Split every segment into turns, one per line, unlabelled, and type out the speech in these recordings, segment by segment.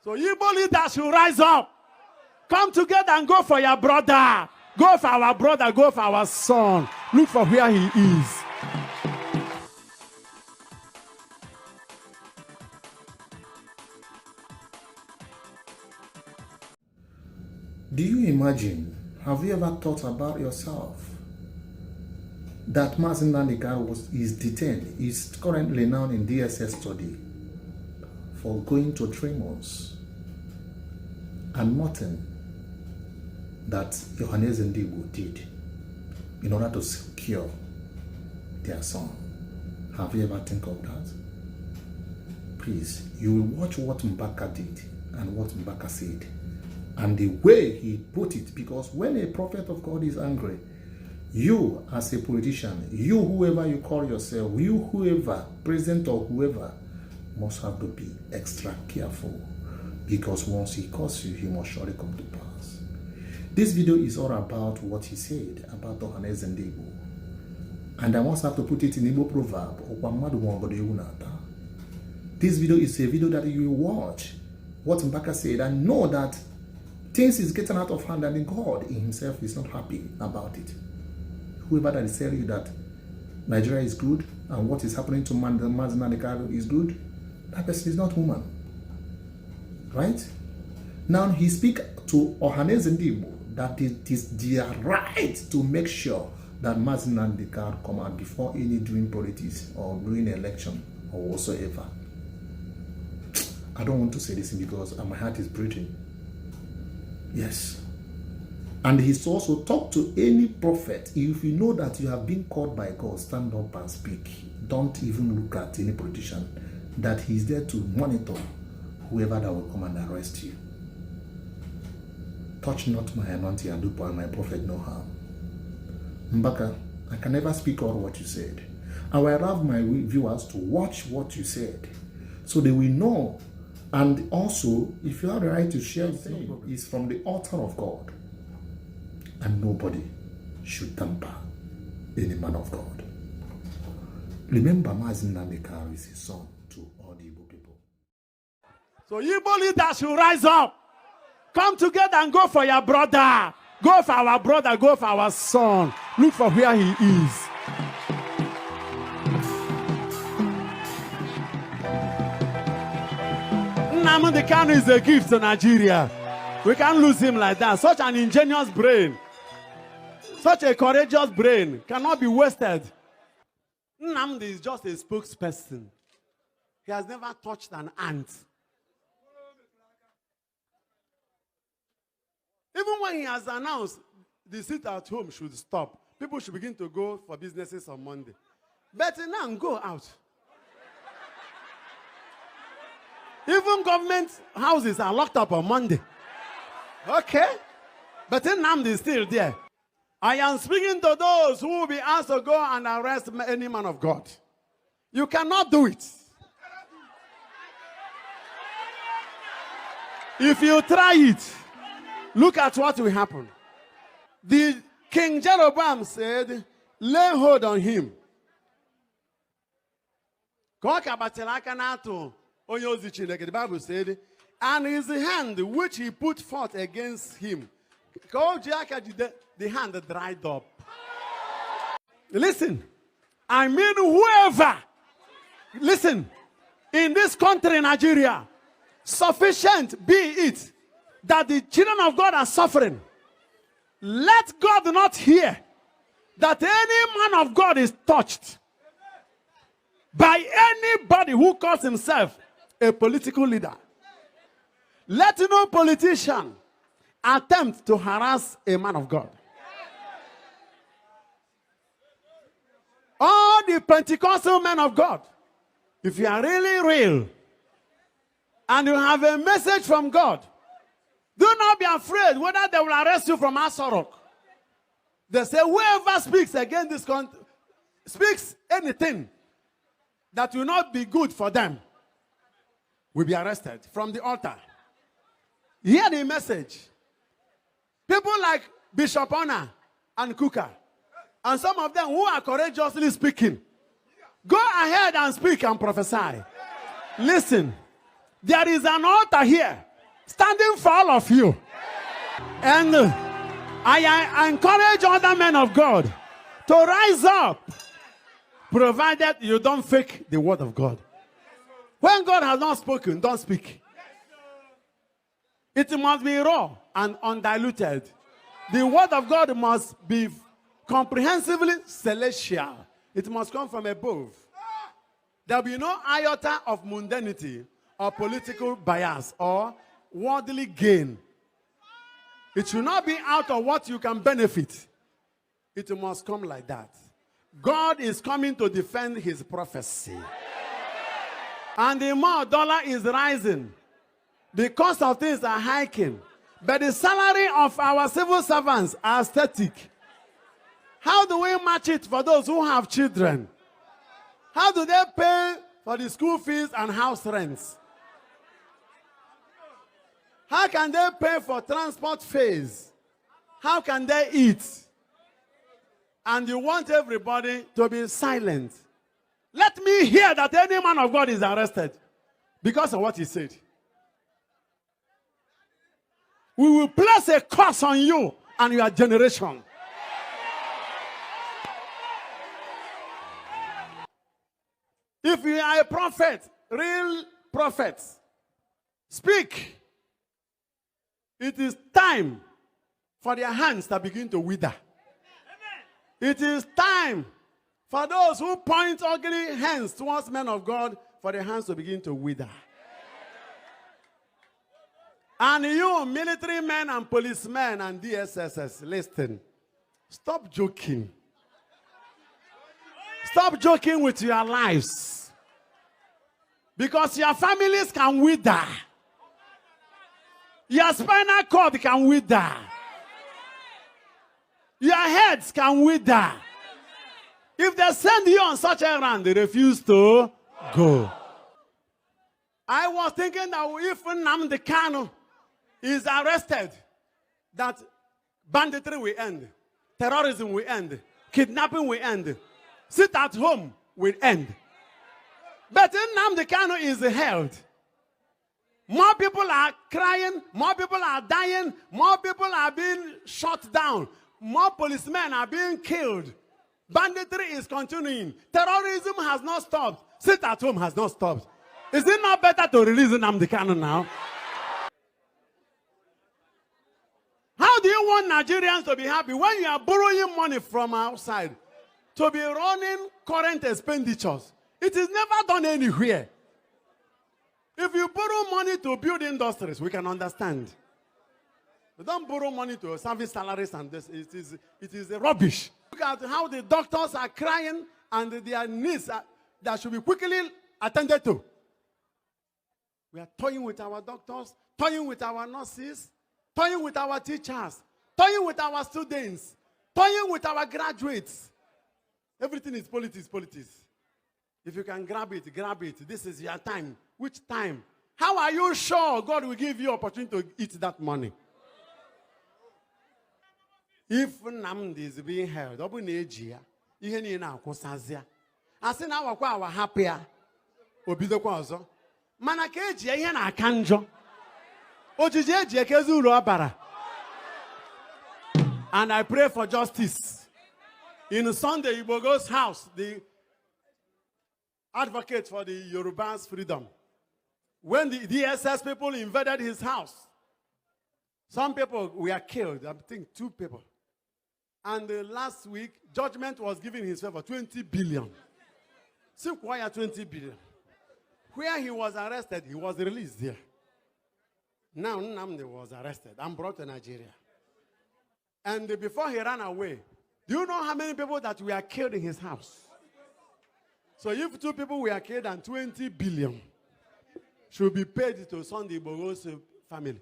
So Igbo leaders should rise up. Come together and go for your brother. Go for our brother. Go for our son. Look for where he is.
Do you imagine, have you ever thought about yourself that Nnamdi Kanu is detained, is currently now in DSS study for going to 3 months, and nothing that Nnamdi did in order to secure their son? Have you ever think of that? Please, you will watch what Mbaka did and what Mbaka said and the way he put it, because when a prophet of God is angry, you as a politician, you whoever you call yourself, you whoever, president or whoever, must have to be extra careful, because once he calls you, he must surely come to pass. This video is all about what he said about Nnamdi, and I must have to put it in Igbo proverb. This video is a video that you will watch what Mbaka said and know that things is getting out of hand, and God in himself is not happy about it. Whoever that is telling you that Nigeria is good and what is happening to Nnamdi Kanu is good, that person is not human. Right? Now he speak to Nnamdi that it is their right to make sure that Nnamdi Kanu come out before any doing politics or doing election or whatsoever. I don't want to say this because my heart is breathing. Yes. And he's also talked to any prophet. If you know that you have been called by God, stand up and speak. Don't even look at any politician. That he's there to monitor whoever that will come and arrest you. Touch not my anointing and do my prophet no harm. Mbaka, I can never speak all what you said. I will allow my viewers to watch what you said, so they will know. And also, if you have the right to share things, it's from the altar of God. And nobody should tamper any man of God. Remember, Nnamdi Kanu is his son to all the Igbo people.
So Igbo leaders should rise up. Come together and go for your brother. Go for our brother. Go for our son. Look for where he is. Nnamdi Kanu is a gift to Nigeria. We can't lose him like that. Such an ingenious brain, such a courageous brain cannot be wasted. Nnamdi is just a spokesperson. He has never touched an ant. Even when he has announced the sit at home should stop, people should begin to go for businesses on Monday. But now go out. Even government houses are locked up on Monday. Okay? But Nnamdi is still there. I am speaking to those who will be asked to go and arrest any man of God. You cannot do it. If you try it, look at what will happen. The King Jeroboam said, lay hold on him. The Bible said, and his hand which he put forth against him, the hand dried up. Listen, I mean whoever, listen, in this country, Nigeria, sufficient be it that the children of God are suffering. Let God not hear that any man of God is touched by anybody who calls himself a political leader. Let no politician attempt to harass a man of God. All the Pentecostal men of God, if you are really real and you have a message from God, do not be afraid whether they will arrest you from Asorok. They say whoever speaks against this country, speaks anything that will not be good for them, will be arrested from the altar. Hear the message. People like Bishop Honor and Kuka, and some of them who are courageously speaking, go ahead and speak and prophesy. Listen, there is an altar here standing for all of you. And I encourage other men of God to rise up, provided you don't fake the word of God. When God has not spoken, don't speak. It must be raw and undiluted. The word of God must be comprehensively celestial. It must come from above. There will be no iota of mundanity or political bias or worldly gain. It should not be out of what you can benefit. It must come like that. God is coming to defend his prophecy. And the more dollar is rising, the cost of things are hiking, but the salary of our civil servants are static. How do we match it for those who have children? How do they pay for the school fees and house rents? How can they pay for transport fares? How can they eat? And you want everybody to be silent. Let me hear that any man of God is arrested because of what he said. We will place a curse on you and your generation. If you are a prophet, real prophet, speak. It is time for their hands to begin to wither. It is time for those who point ugly hands towards men of God for their hands to begin to wither. And you military men and policemen and DSSS, listen. Stop joking. Stop joking with your lives. Because your families can wither. Your spinal cord can wither. Your heads can wither. If they send you on such a errand, they refuse to go. I was thinking that if Nnamdi Kanu is arrested, that banditry will end, terrorism will end, kidnapping will end, sit at home will end. But Nnamdi Kanu is held. More people are crying, more people are dying, more people are being shot down, more policemen are being killed. Banditry is continuing. Terrorism has not stopped. Sit at home has not stopped. Is it not better to release Nnamdi Kanu now? How do you want Nigerians to be happy when you are borrowing money from outside to be running current expenditures? It is never done anywhere. If you borrow money to build industries, we can understand. But don't borrow money to service salaries and this. It is rubbish. Look at how the doctors are crying and their needs that should be quickly attended to. We are toying with our doctors, toying with our nurses, toying with our teachers, toying with our students, toying with our graduates. Everything is politics, politics. If you can grab it, grab it. This is your time. Which time? How are you sure God will give you opportunity to eat that money? If Nnamdi is being held, I say now our happier. Obidokwa ọzọ. Mana ka eji ihe na aka njọ. Ojiji eji ekezi uru ọbara. And I pray for justice. In Sunday, Igbo goes house, the advocate for the Yoruba's freedom. When the DSS people invaded his house, some people were killed. I think 2 people. And last week, judgment was given in his favor, 20 billion. See why 20 billion? Where he was arrested, he was released there. Now Nnamdi was arrested and brought to Nigeria. And before he ran away, do you know how many people that were killed in his house? So if 2 people were killed and 20 billion should be paid to Sunday Igbo's family,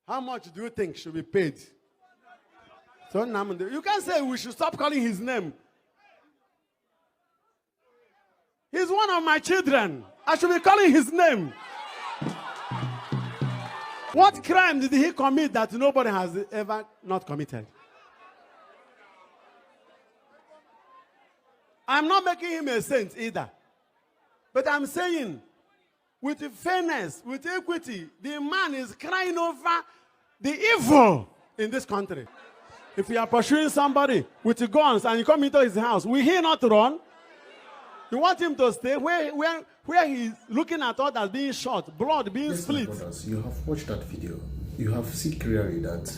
how much do you think should be paid? So Nnamdi, you can't say we should stop calling his name. He's one of my children. I should be calling his name. What crime did he commit that nobody has ever not committed? I'm not making him a saint either. But I'm saying, with fairness, with equity. The man is crying over the evil in this country. If you are pursuing somebody with guns and you come into his house, will he not run? You want him to stay where he's looking at others being shot, blood being
Yes,
split.
my brothers, you have watched that video. You have seen clearly that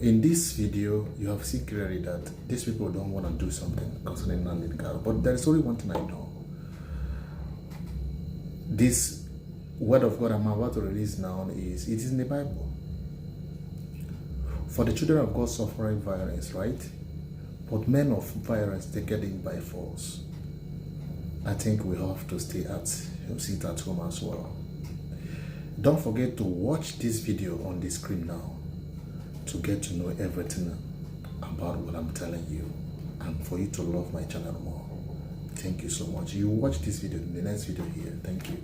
in this video, you have seen clearly that these people don't want to do something concerning Nnamdi Kanu. But there is only one thing I know. This word of God I'm about to release now it is in the Bible. For the children of God suffering violence, right? But men of violence take it in by force. I think we have to sit at home as well. Don't forget to watch this video on the screen now to get to know everything about what I'm telling you and for you to love my channel more. Thank you so much. You watch this video in the next video here. Thank you.